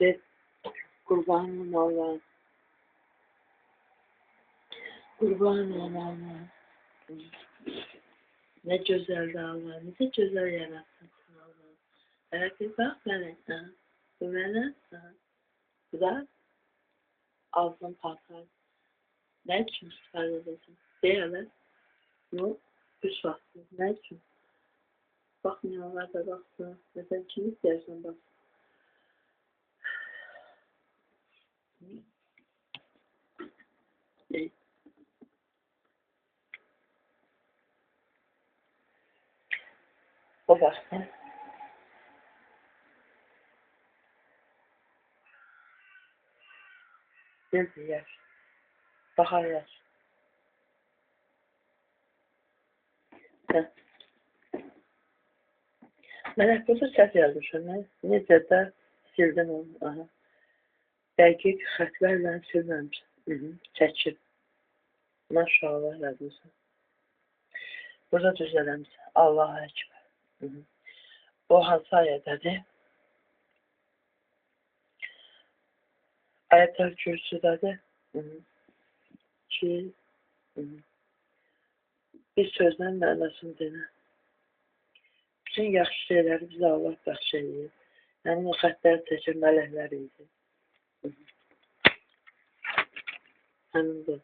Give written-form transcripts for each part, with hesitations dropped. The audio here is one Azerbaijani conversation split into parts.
De, kurbanım Allah. Kurbanım Allah. Ne güzel Allah, ne güzel yarattın sen Allah. Evet bir bak bana, bu bana, bu da altın patlar. Ne için çıkarıyorsun? Değerli, bu üç vakti. Ne için? Bakmıyorlar da baksın. Mesela kim istersen bak. O baksın. Bir yer. Bahar yer. Mən hətta səhv yazmışam. Necə də sildim onu. Aha. Dəqiq xətlərlə silməmişəm. Çəkib. Maşallah yazmışam. Burada düzələmişəm. Allahu Ekber. O hansı ayədədir? Ayətlər kürsüdədir. Ki bir sözlə mənasını denə. Bütün yaxşı şeyləri bizə Allah bəxş edir. Həmin o xətləri çəkən mələklər idi. Həmin bu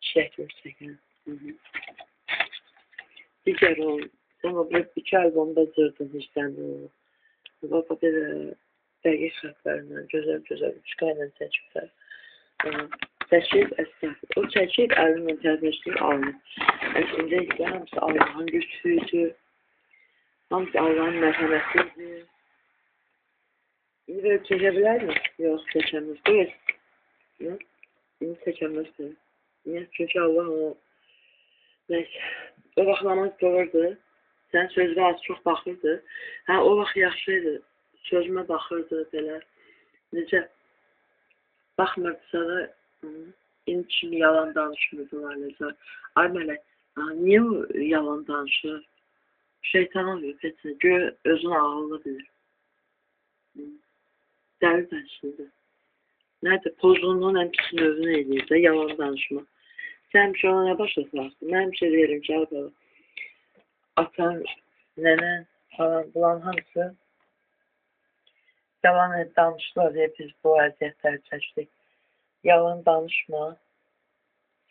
çiçəklər çəkən. Digər o, sən o bir 2 albomda cırdın işləndi. Baba bir dəqiq xətlərlə, gözəl üçqa ilə çəkiblər. Çəkib, əsnəf. O çəkib əlinlə tərbiyyəşdir alınır. Əslində isə hamısı Allahın lütfüydür. Hamısı Allahın mərhəmətidir. İndi böyle çəkə bilərmi? Yox, çəkəmiz. Buyur. Yox, indi çəkəmizdir. Niyə? Çünki Allah o... Neyse. O vaxt namaz qılırdı. Sən sözünə az çox baxırdı. Hə, o vaxt yaxşıydı. Sözümə baxırdı belə. Necə? Baxmırdısa da indi kimi yalan danışmırdılar. Necə? Ay mələk, niyə o yalan danışır? Şeytan oluyor, peçin. Göğe özünü ağırlı bilir. Dəli danışırdı. Nerede? Pozğunluğun ən pis növünü eləyir də, yalan danışma. Sən həmişə ona nə başa salarsın? Mən həmişə deyirim ki, abi, atan, nənən falan, bulan hamısı yalan danışdılar deyə biz bu əziyyətləri çəkdik. Yalan danışma.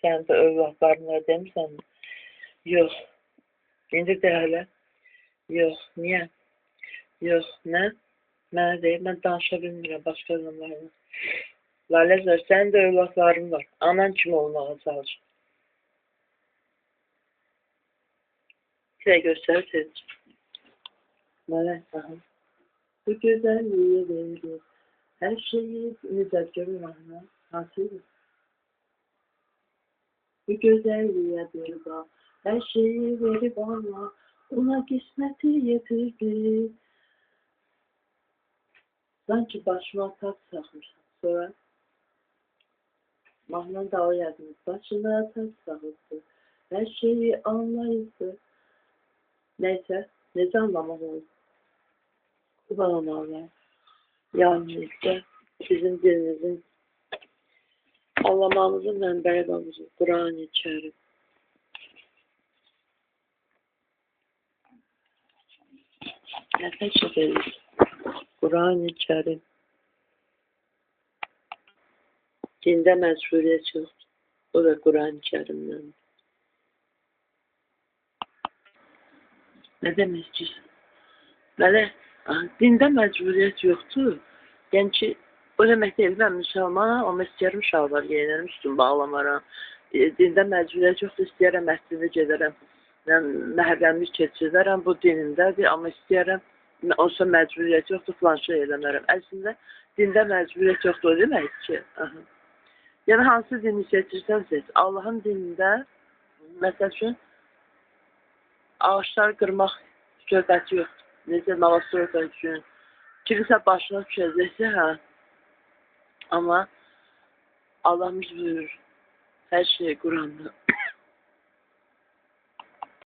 Sən də övladlarına demirsən mi? Yox. İndi de hələ. Yox. Niyə? Yox. Nə? Mənə deyil. Mən danışa bilmirəm başqa adamlarla. Laləzər, sənin də övladların var. Anan kimi olmağa çalış. Size göstereceğim. Mənə, bu gözəlliyi verir. Hər şeyi müzəkkər olana hasıdır. Bu gözəlliyə bir bax. Hər şeyi verib Allah. Ona qisməti yetirdi. Sanki başıma taç saxmışam. Sonra mahnının dalı yazmış. Başına taç saxmışdı. Hər şeyi anlayıbdı. Neyse. Necə anlamaq olur? Kullananlar. Yani işte sizin dilinizin anlamamızın mənbəyi olacaq. Qur'an-ı Kərim. Nəfəs ederiz. Qur'an-ı Kərim. Dində məcburiyyət yoxdur. O da Qur'an-ı Kərimdən. Nə demək istəyirsən? Belə, dində məcburiyyət yoxdur. Yəni ki, o demək deyil, mən müsəlmanam, amma istəyərəm şalvar geyinərəm, üstün bağlamaram. Dində məcburiyyət yoxdur, istəyərəm məscidə gedərəm. Mən məhərrəmlik keçirərəm, bu dinimdədir, amma istəyərəm, olsa məcburiyyət yoxdur, filan şey eləmərəm. Əslində, dində məcburiyyət yoxdur, o demək ki. Yəni, hansı dini seçirsən seç. Allahın dinində, məsəl üçün, ağaçları qırmaq söhbəti yoxdur. Necə namaz söhbət üçün. Kimisə başına düşəcəksə, hə. Amma Allahımız buyurur, hər şey Quranda